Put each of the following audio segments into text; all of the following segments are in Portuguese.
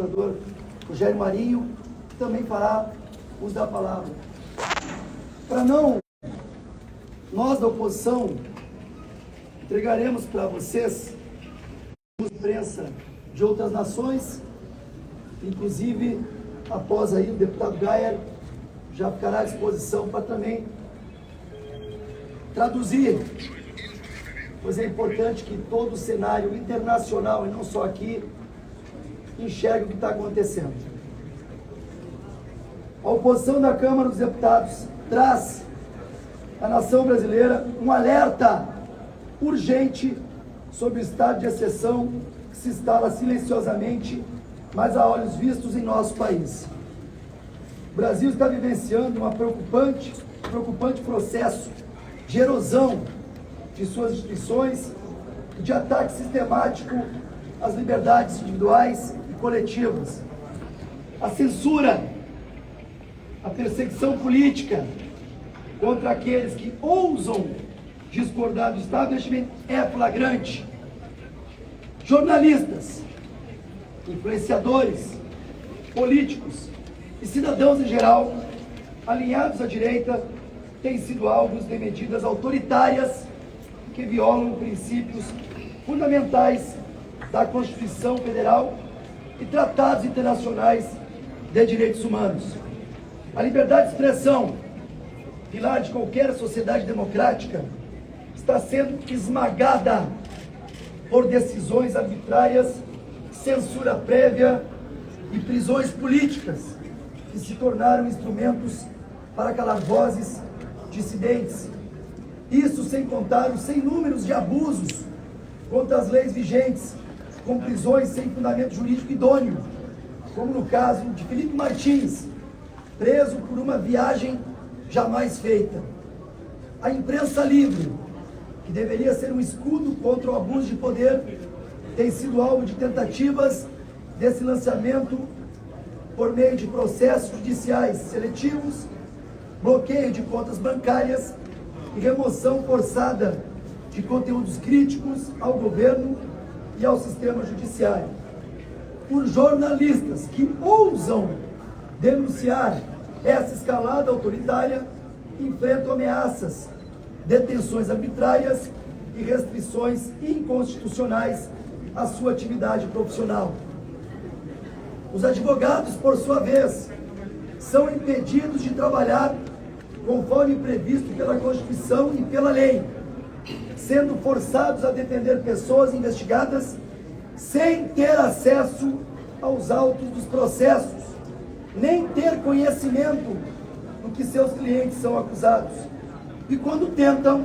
senador Rogério Marinho, que também fará uso da palavra. Para não, nós da oposição entregaremos para vocês imprensa de outras nações, inclusive após aí o deputado Gayer já ficará à disposição para também traduzir, pois é importante que todo o cenário internacional, e não só aqui, enxergue o que está acontecendo. A oposição da Câmara dos Deputados traz à nação brasileira um alerta urgente sobre o estado de exceção que se instala silenciosamente, mas a olhos vistos em nosso país. O Brasil está vivenciando um preocupante processo de erosão de suas instituições e de ataque sistemático às liberdades individuais e coletivas. A censura, a perseguição política contra aqueles que ousam discordar do establishment é flagrante. Jornalistas, influenciadores, políticos e cidadãos em geral, alinhados à direita, têm sido alvos de medidas autoritárias que violam princípios fundamentais da Constituição Federal e tratados internacionais de direitos humanos. A liberdade de expressão, pilar de qualquer sociedade democrática, está sendo esmagada por decisões arbitrárias, censura prévia e prisões políticas que se tornaram instrumentos para calar vozes dissidentes. Isso sem contar os sem números de abusos contra as leis vigentes, com prisões sem fundamento jurídico idôneo, como no caso de Felipe Martins, preso por uma viagem jamais feita. A imprensa livre, que deveria ser um escudo contra o abuso de poder, tem sido alvo de tentativas de silenciamento por meio de processos judiciais seletivos, bloqueio de contas bancárias e remoção forçada de conteúdos críticos ao governo e ao sistema judiciário. Por jornalistas que ousam denunciar essa escalada autoritária, enfrentam ameaças, detenções arbitrárias e restrições inconstitucionais à sua atividade profissional. Os advogados, por sua vez, são impedidos de trabalhar conforme previsto pela Constituição e pela lei, sendo forçados a defender pessoas investigadas sem ter acesso aos autos dos processos, nem ter conhecimento do que seus clientes são acusados. E quando tentam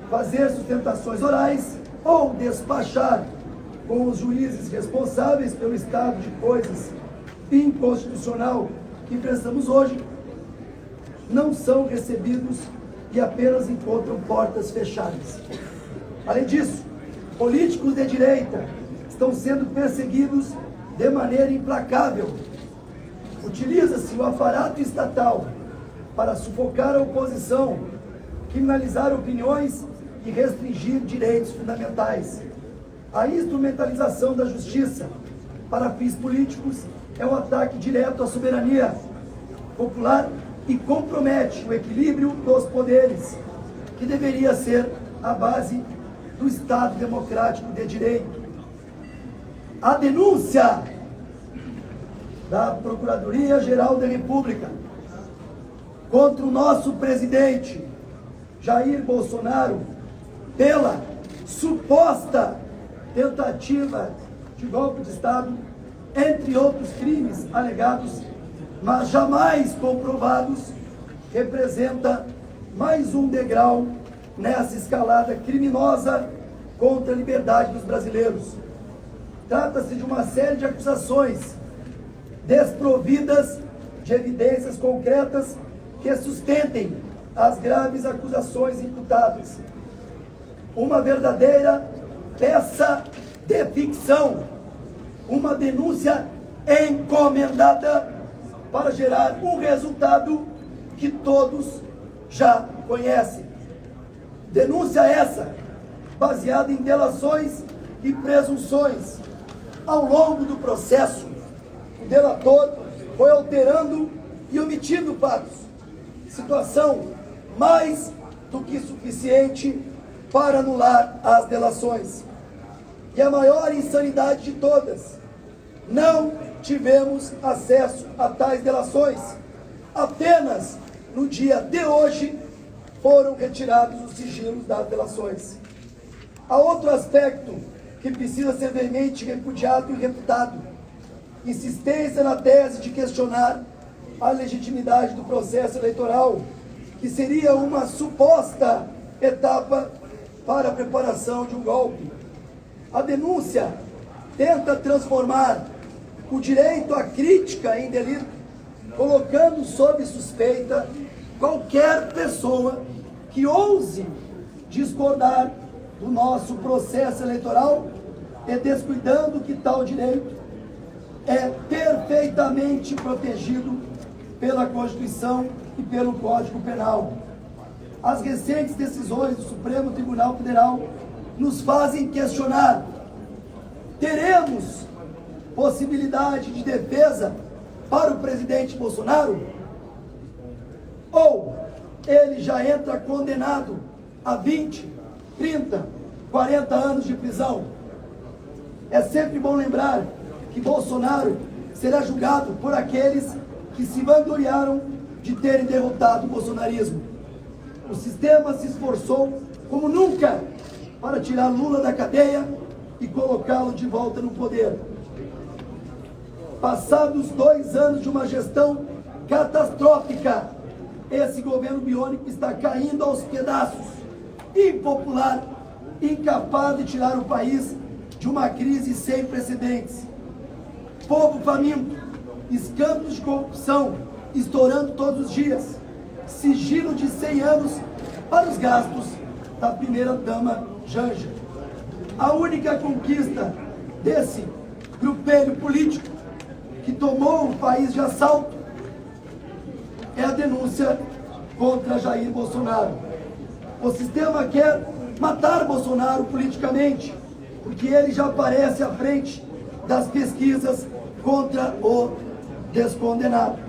fazer sustentações orais ou despachar com os juízes responsáveis pelo estado de coisas inconstitucional que enfrentamos hoje, não são recebidos e apenas encontram portas fechadas. Além disso, políticos de direita estão sendo perseguidos de maneira implacável. Utiliza-se o aparato estatal para sufocar a oposição, criminalizar opiniões e restringir direitos fundamentais. A instrumentalização da justiça para fins políticos é um ataque direto à soberania popular e compromete o equilíbrio dos poderes, que deveria ser a base do Estado democrático de direito. A denúncia da Procuradoria-Geral da República contra o nosso presidente Jair Bolsonaro pela suposta tentativa de golpe de Estado, entre outros crimes alegados, mas jamais comprovados, representa mais um degrau nessa escalada criminosa contra a liberdade dos brasileiros. Trata-se de uma série de acusações desprovidas de evidências concretas que sustentem as graves acusações imputadas. Uma verdadeira peça de ficção, uma denúncia encomendada para gerar um resultado que todos já conhecem. Denúncia essa baseada em delações e presunções. Ao longo do processo, o delator foi alterando e omitindo fatos, situação mais do que suficiente para anular as delações. E a maior insanidade de todas, não tivemos acesso a tais delações. Apenas no dia de hoje foram retirados os sigilos das delações. Há outro aspecto que precisa ser veemente repudiado e refutado: insistência na tese de questionar a legitimidade do processo eleitoral, que seria uma suposta etapa para a preparação de um golpe. A denúncia tenta transformar o direito à crítica em delito, colocando sob suspeita qualquer pessoa que ouse discordar do nosso processo eleitoral e descuidando que tal direito é perfeitamente protegido pela Constituição e pelo Código Penal. As recentes decisões do Supremo Tribunal Federal nos fazem questionar: teremos possibilidade de defesa para o presidente Bolsonaro? Ou ele já entra condenado a 20, 30, 40 anos de prisão? É sempre bom lembrar que Bolsonaro será julgado por aqueles que se vangloriaram de terem derrotado o bolsonarismo. O sistema se esforçou como nunca para tirar Lula da cadeia e colocá-lo de volta no poder. Passados 2 anos de uma gestão catastrófica, esse governo biônico está caindo aos pedaços, impopular, incapaz de tirar o país de uma crise sem precedentes. Povo faminto, escândalos de corrupção estourando todos os dias, sigilo de 100 anos para os gastos da primeira-dama Janja. A única conquista desse grupelho político que tomou o país de assalto é a denúncia contra Jair Bolsonaro. O sistema quer matar Bolsonaro politicamente, porque ele já aparece à frente das pesquisas contra o descondenado.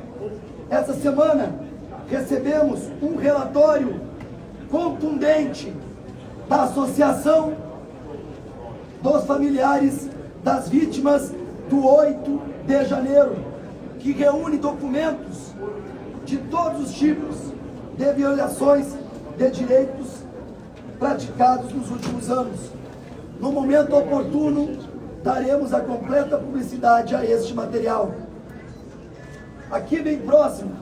Essa semana recebemos um relatório contundente da Associação dos Familiares das Vítimas do 8 de janeiro, que reúne documentos de todos os tipos de violações de direitos praticados nos últimos anos. No momento oportuno, daremos a completa publicidade a este material. Aqui bem próximo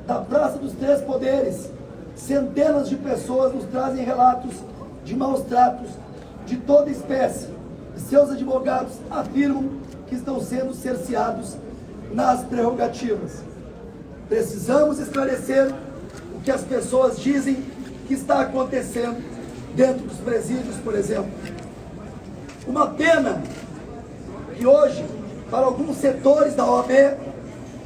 da Praça dos Três Poderes, centenas de pessoas nos trazem relatos de maus tratos de toda espécie, e seus advogados afirmam que estão sendo cerceados nas prerrogativas. Precisamos esclarecer o que as pessoas dizem que está acontecendo dentro dos presídios, por exemplo. Uma pena que hoje, para alguns setores da OAB,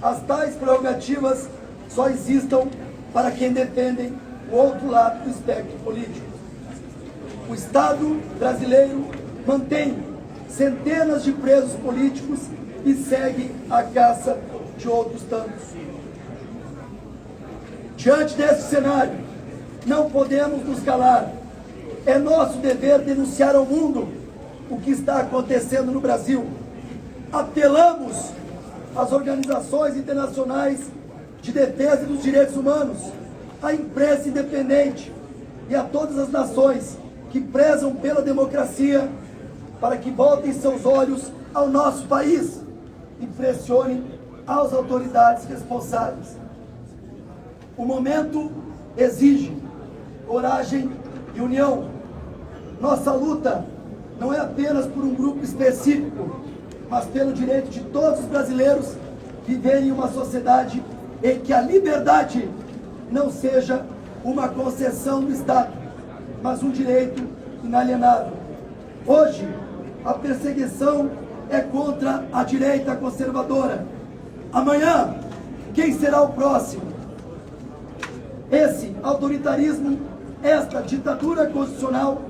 as tais prerrogativas só existam para quem defende o outro lado do espectro político. O Estado brasileiro mantém centenas de presos políticos e segue a caça de outros tantos. Diante desse cenário, não podemos nos calar. É nosso dever denunciar ao mundo o que está acontecendo no Brasil. Apelamos às organizações internacionais de defesa dos direitos humanos, à imprensa independente e a todas as nações que prezam pela democracia para que voltem seus olhos ao nosso país e pressionem as autoridades responsáveis. O momento exige coragem e união. Nossa luta não é apenas por um grupo específico, mas pelo direito de todos os brasileiros viverem em uma sociedade em que a liberdade não seja uma concessão do Estado, mas um direito inalienável. Hoje, a perseguição é contra a direita conservadora. Amanhã, quem será o próximo? Esse autoritarismo, esta ditadura constitucional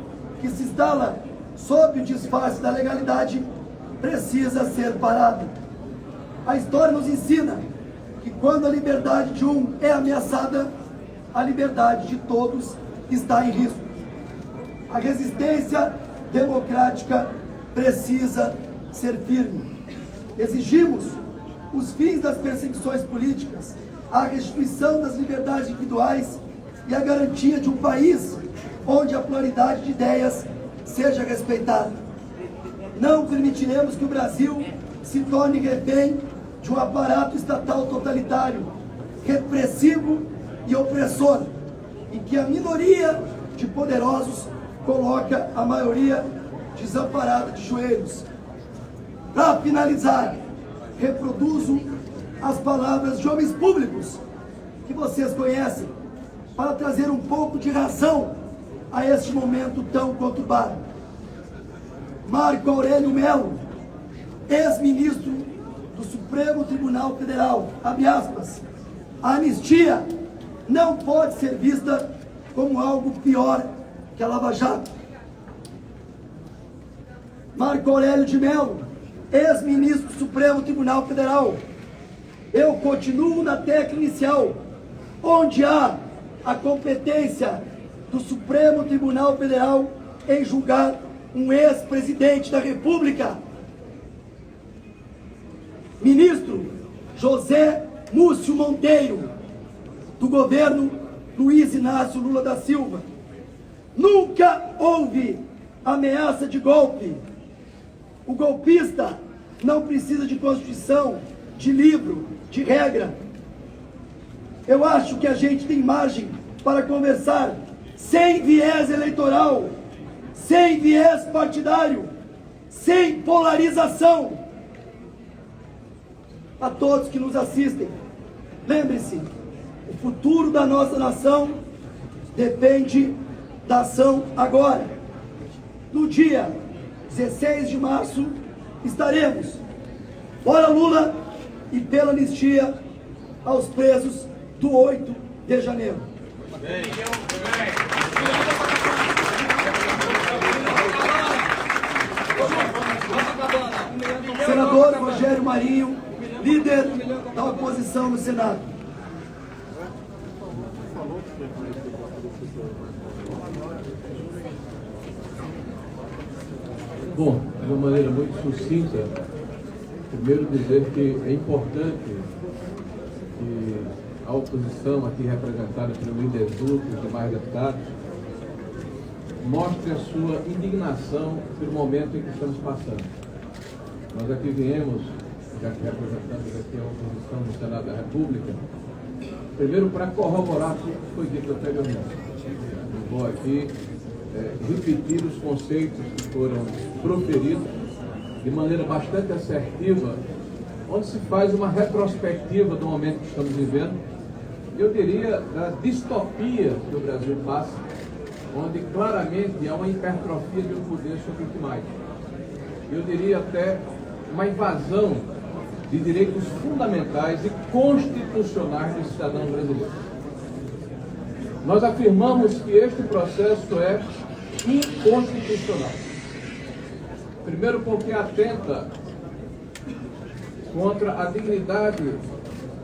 que se instala sob o disfarce da legalidade, precisa ser parada. A história nos ensina que quando a liberdade de um é ameaçada, a liberdade de todos está em risco. A resistência democrática precisa ser firme. Exigimos os fins das perseguições políticas, a restituição das liberdades individuais e a garantia de um país onde a pluralidade de ideias seja respeitada. Não permitiremos que o Brasil se torne refém de um aparato estatal totalitário, repressivo e opressor, em que a minoria de poderosos coloca a maioria desamparada de joelhos. Para finalizar, reproduzo as palavras de homens públicos que vocês conhecem, para trazer um pouco de razão a este momento tão conturbado. Marco Aurélio Mello, ex-ministro do Supremo Tribunal Federal, abre aspas, a anistia não pode ser vista como algo pior que a Lava Jato. Marco Aurélio de Mello, ex-ministro do Supremo Tribunal Federal, eu continuo na tecla inicial, onde há a competência do Supremo Tribunal Federal em julgar um ex-presidente da República. Ministro José Múcio Monteiro, do governo Luiz Inácio Lula da Silva. Nunca houve ameaça de golpe. O golpista não precisa de Constituição, de livro, de regra. Eu acho que a gente tem margem para conversar sem viés eleitoral, sem viés partidário, sem polarização. A todos que nos assistem, lembre-se, o futuro da nossa nação depende da ação agora. No dia 16 de março estaremos fora Lula e pela anistia aos presos do 8 de janeiro. Senador Rogério Marinho, líder da oposição no Senado. Bom, de uma maneira muito sucinta, primeiro dizer que é importante que a oposição, aqui representada pelo líder Duque e os demais deputados, mostre a sua indignação pelo momento em que estamos passando. Nós aqui viemos, já que representamos aqui a oposição no Senado da República, primeiro para corroborar tudo que foi dito anteriormente. Não vou aqui repetir os conceitos que foram proferidos de maneira bastante assertiva, onde se faz uma retrospectiva do momento que estamos vivendo, eu diria da distopia que o Brasil passa, onde claramente há uma hipertrofia de um poder sobre os demais. Eu diria até uma invasão de direitos fundamentais e constitucionais do cidadão brasileiro. Nós afirmamos que este processo é inconstitucional. Primeiro porque atenta contra a dignidade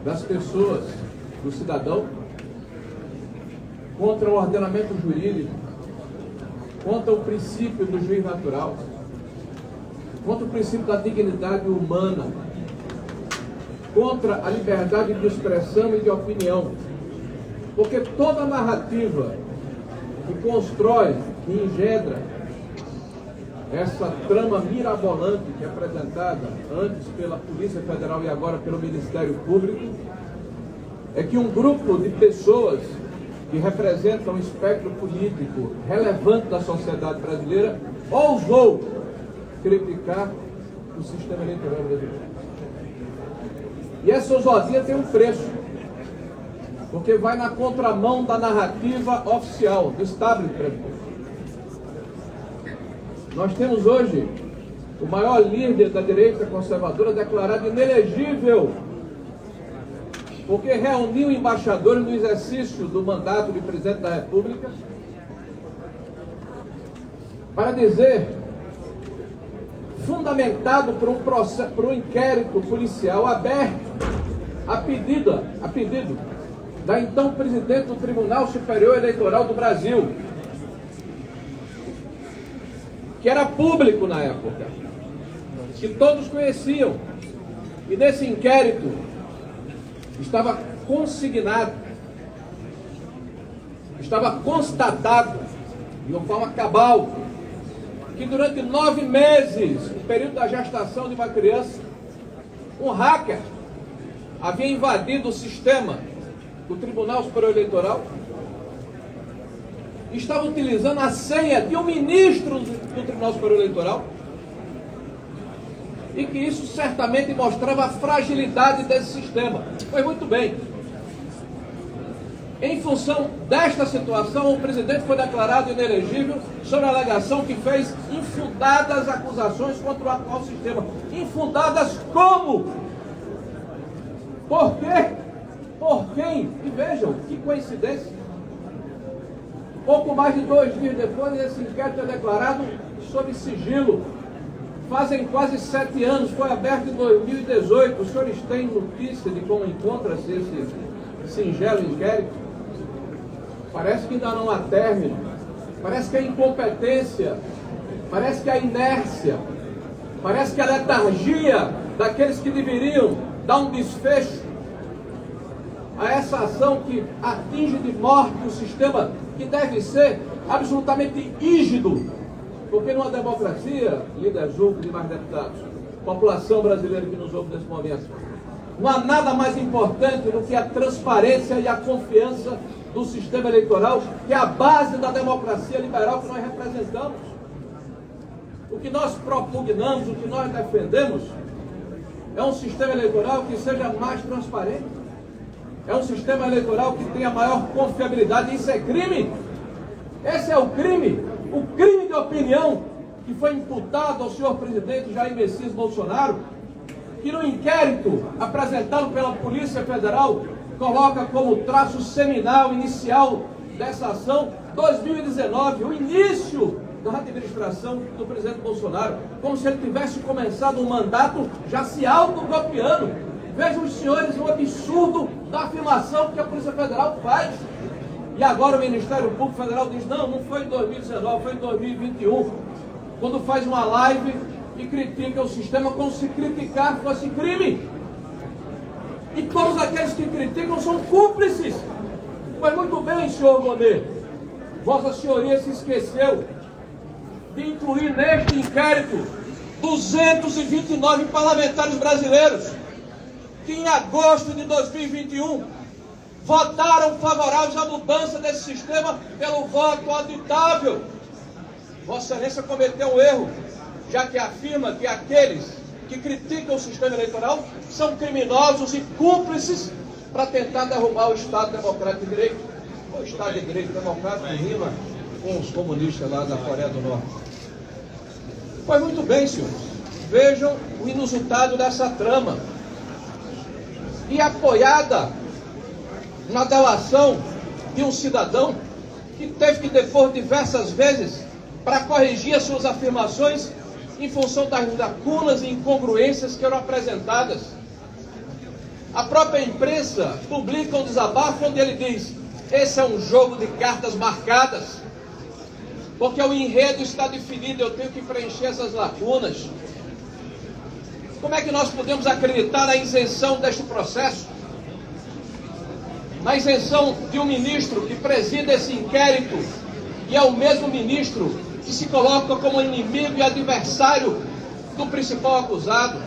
das pessoas, do cidadão, contra o ordenamento jurídico, contra o princípio do juiz natural, contra o princípio da dignidade humana, contra a liberdade de expressão e de opinião. Porque toda narrativa que constrói, que engendra essa trama mirabolante que é apresentada antes pela Polícia Federal e agora pelo Ministério Público, é que um grupo de pessoas que representam um espectro político relevante da sociedade brasileira ousou criticar o sistema eleitoral brasileiro. E essa ousadia tem um preço, porque vai na contramão da narrativa oficial, do establishment brasileiro. Nós temos hoje o maior líder da direita conservadora declarado inelegível, porque reuniu embaixadores no exercício do mandato de presidente da República para dizer fundamentado por um inquérito policial aberto a pedido da então presidente do Tribunal Superior Eleitoral do Brasil, que era público na época, que todos conheciam, e nesse inquérito estava consignado, estava constatado de uma forma cabal que durante 9 meses, o período da gestação de uma criança, um hacker havia invadido o sistema do Tribunal Superior Eleitoral e estava utilizando a senha de um ministro do Tribunal Superior Eleitoral, e que isso certamente mostrava a fragilidade desse sistema. Foi muito bem. Em função desta situação, o presidente foi declarado inelegível sob a alegação que fez infundadas acusações contra o atual sistema. Infundadas como? Por quê? Por quem? E vejam, que coincidência. Pouco mais de 2 dias depois, esse inquérito é declarado sob sigilo. Fazem quase 7 anos, foi aberto em 2018. Os senhores têm notícia de como encontra-se esse singelo inquérito? Parece que ainda não há término. Parece que a incompetência, parece que a inércia, parece que a letargia daqueles que deveriam dar um desfecho a essa ação que atinge de morte o sistema que deve ser absolutamente rígido. Porque numa democracia, líder Juca e demais deputados, população brasileira que nos ouve nesse momento, não há nada mais importante do que a transparência e a confiança do sistema eleitoral, que é a base da democracia liberal que nós representamos. O que nós propugnamos, o que nós defendemos, é um sistema eleitoral que seja mais transparente, é um sistema eleitoral que tenha maior confiabilidade. Isso é crime. Esse é o crime de opinião que foi imputado ao senhor presidente Jair Messias Bolsonaro, que no inquérito apresentado pela Polícia Federal coloca como traço seminal inicial dessa ação 2019, o início da administração do presidente Bolsonaro, como se ele tivesse começado um mandato já se autogolpeando. Vejam os senhores o absurdo da afirmação que a Polícia Federal faz. E agora o Ministério Público Federal diz, não foi em 2019, foi em 2021, quando faz uma live e critica o sistema como se criticar fosse crime. E todos aqueles que criticam são cúmplices. Mas muito bem, senhor Monet, Vossa Senhoria se esqueceu de incluir neste inquérito 229 parlamentares brasileiros que em agosto de 2021 votaram favoráveis à mudança desse sistema pelo voto auditável. Vossa Excelência cometeu um erro, já que afirma que aqueles que criticam o sistema eleitoral são criminosos e cúmplices para tentar derrubar o Estado Democrático de Direito. O Estado de Direito Democrático rima com os comunistas lá da Coreia do Norte. Pois muito bem, senhores. Vejam o inusitado dessa trama. E apoiada na delação de um cidadão que teve que depor diversas vezes para corrigir as suas afirmações em função das lacunas e incongruências que eram apresentadas. A própria imprensa publica um desabafo onde ele diz: esse é um jogo de cartas marcadas, porque o enredo está definido, eu tenho que preencher essas lacunas. Como é que nós podemos acreditar na isenção deste processo? Na isenção de um ministro que presida esse inquérito e é o mesmo ministro que se coloca como inimigo e adversário do principal acusado,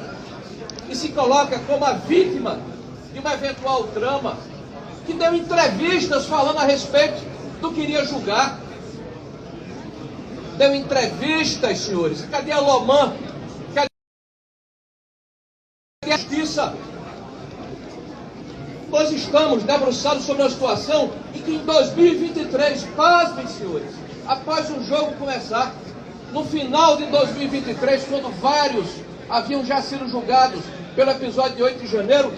e se coloca como a vítima de uma eventual trama, que deu entrevistas falando a respeito do que iria julgar. Deu entrevistas, senhores. Cadê a Loman? Cadê a justiça? Nós estamos debruçados sobre uma situação em que em 2023, pasmem, senhores, após o jogo começar, no final de 2023, quando vários haviam já sido julgados pelo episódio de 8 de janeiro,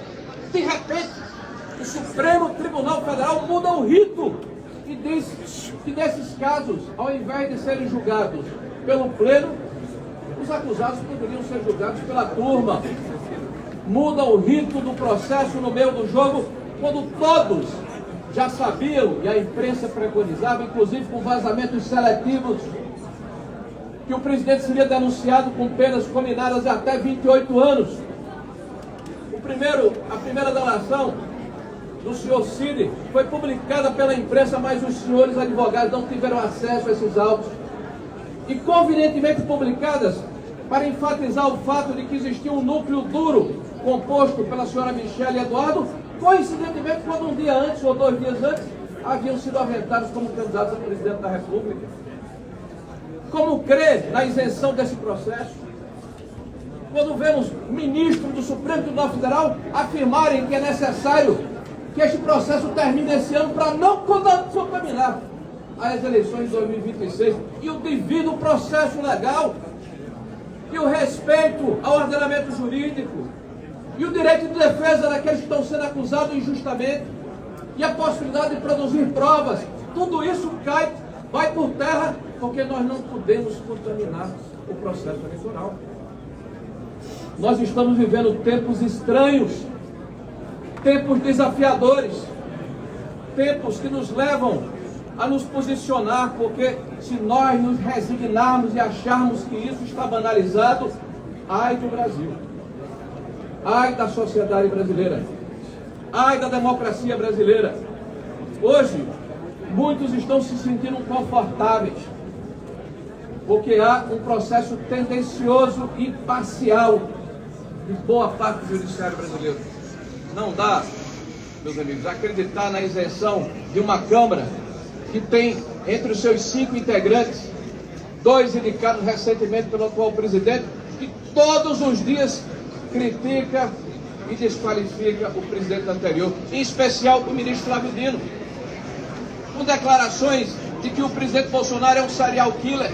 de repente, o Supremo Tribunal Federal muda o rito e diz que nesses casos, ao invés de serem julgados pelo pleno, os acusados poderiam ser julgados pela turma. Muda o rito do processo no meio do jogo, quando todos já sabiam, e a imprensa preconizava, inclusive com vazamentos seletivos, que o presidente seria denunciado com penas combinadas de até 28 anos. A primeira delação do senhor Cid foi publicada pela imprensa, mas os senhores advogados não tiveram acesso a esses autos. E convenientemente publicadas para enfatizar o fato de que existia um núcleo duro composto pela senhora Michele e Eduardo, coincidentemente quando um dia antes ou 2 dias antes haviam sido aventados como candidatos a presidente da República. Como crer na isenção desse processo? Quando vemos ministros do Supremo Tribunal Federal afirmarem que é necessário que este processo termine esse ano para não contaminar as eleições de 2026 e o devido processo legal e o respeito ao ordenamento jurídico e o direito de defesa daqueles que estão sendo acusados injustamente e a possibilidade de produzir provas, tudo isso vai por terra, porque nós não podemos contaminar o processo eleitoral. Nós estamos vivendo tempos estranhos, tempos desafiadores, tempos que nos levam a nos posicionar, porque se nós nos resignarmos e acharmos que isso está banalizado, ai do Brasil, ai da sociedade brasileira, ai da democracia brasileira. Hoje, muitos estão se sentindo confortáveis, porque há um processo tendencioso e parcial de boa parte do judiciário brasileiro. Não dá, meus amigos, acreditar na isenção de uma Câmara que tem entre os seus 5 integrantes 2 indicados recentemente pelo atual presidente, que todos os dias critica e desqualifica o presidente anterior, em especial o ministro Flávio Dino, com declarações de que o presidente Bolsonaro é um serial killer,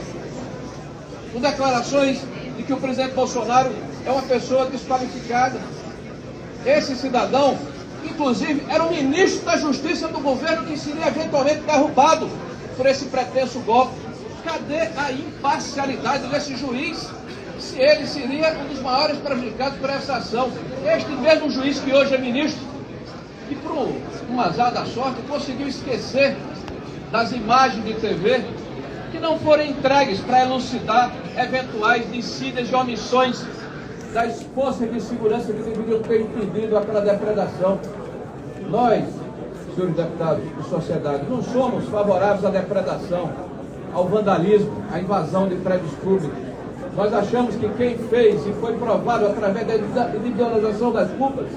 com declarações de que o presidente Bolsonaro é uma pessoa desqualificada. Esse cidadão, inclusive, era o ministro da Justiça do governo que seria eventualmente derrubado por esse pretenso golpe. Cadê a imparcialidade desse juiz, se ele seria um dos maiores prejudicados por essa ação? Este mesmo juiz que hoje é ministro, e por um azar da sorte, conseguiu esquecer das imagens de TV que não foram entregues para elucidar eventuais dissídias e omissões das forças de segurança que deveriam ter impedido aquela depredação. Nós, senhores deputados e sociedade, não somos favoráveis à depredação, ao vandalismo, à invasão de prédios públicos. Nós achamos que quem fez e foi provado através da individualização das culpas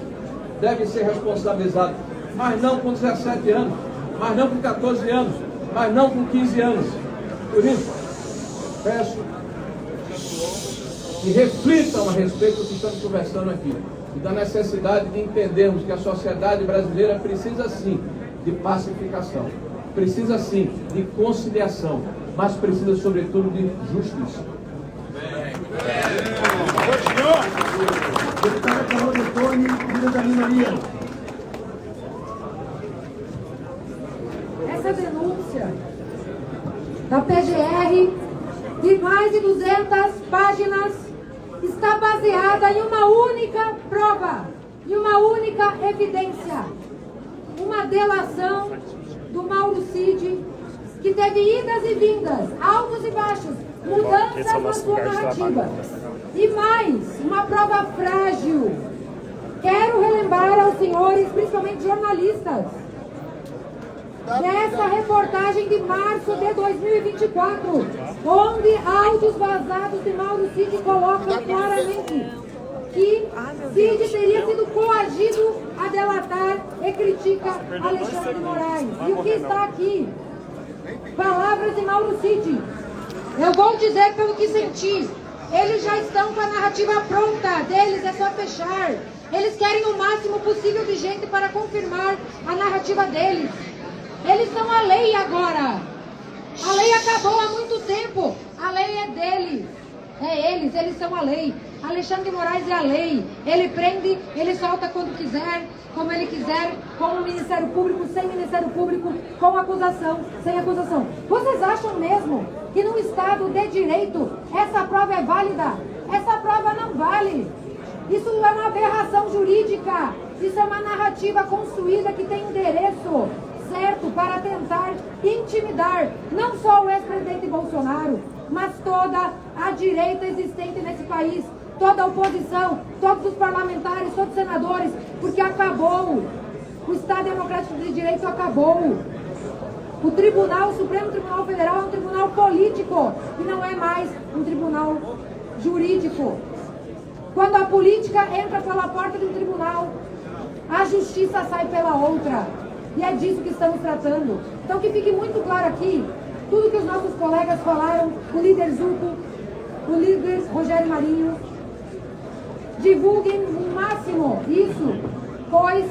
deve ser responsabilizado, mas não com 17 anos, mas não com 14 anos, mas não com 15 anos. Por isso, peço que reflitam a respeito do que estamos conversando aqui e da necessidade de entendermos que a sociedade brasileira precisa sim de pacificação, precisa sim de conciliação, mas precisa sobretudo de justiça. Deputada Carol Detone, líder da minoria. Essa denúncia da PGR de mais de 200 páginas está baseada em uma única prova, em uma única evidência. Uma delação do Mauro Cid, que teve idas e vindas, altos e baixos, mudanças na sua narrativa. E mais, uma prova frágil. Quero relembrar aos senhores, principalmente jornalistas, dessa reportagem de março de 2024, onde áudios vazados de Mauro Cid colocam claramente que Cid teria sido coagido a delatar e critica Alexandre de Moraes. E o que está aqui? Palavras de Mauro Cid. Eu vou dizer pelo que senti. Eles já estão com a narrativa pronta, deles é só fechar. Eles querem o máximo possível de gente para confirmar a narrativa deles. Eles são a lei agora. A lei acabou há muito tempo. A lei é deles. Eles são a lei. Alexandre de Moraes é a lei. Ele prende, ele solta quando quiser, como ele quiser, com o Ministério Público, sem Ministério Público, com acusação, sem acusação. Vocês acham mesmo que num Estado de direito essa prova é válida? Essa prova não vale. Isso é uma aberração jurídica. Isso é uma narrativa construída que tem endereço certo para tentar intimidar não só o ex-presidente Bolsonaro, mas toda a direita existente nesse país, toda a oposição, todos os parlamentares, todos os senadores, porque acabou. O Estado Democrático de Direito acabou. O Supremo Tribunal Federal é um tribunal político e não é mais um tribunal jurídico. Quando a política entra pela porta de um tribunal, a justiça sai pela outra. E é disso que estamos tratando. Então que fique muito claro aqui, tudo que os nossos colegas falaram, o líder Zucco, o líder Rogério Marinho, divulguem o máximo isso, pois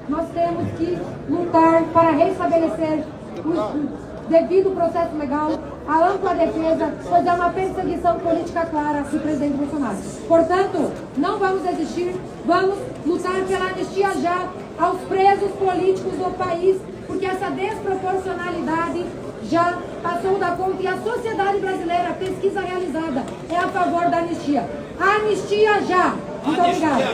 nós temos que lutar para restabelecer o devido processo legal, a ampla defesa, pois é uma perseguição política clara do presidente Bolsonaro. Portanto, não vamos desistir, vamos lutar pela anistia já aos presos políticos do país, porque essa desproporcionalidade já passou da conta e a sociedade brasileira, pesquisa realizada, é a favor da anistia. Anistia já! Muito obrigada.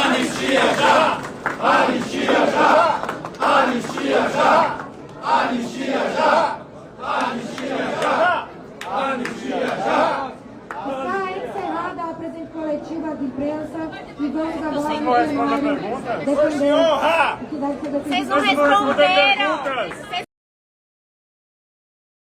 Anistia já! Anistia já! Anistia já! Anistia já! Anistia já! Anistia já! Está encerrada a presente coletiva de imprensa e vamos agora no responder a plenário pergunta? defender Senhora! o que deve ser defendido. Vocês não responderam.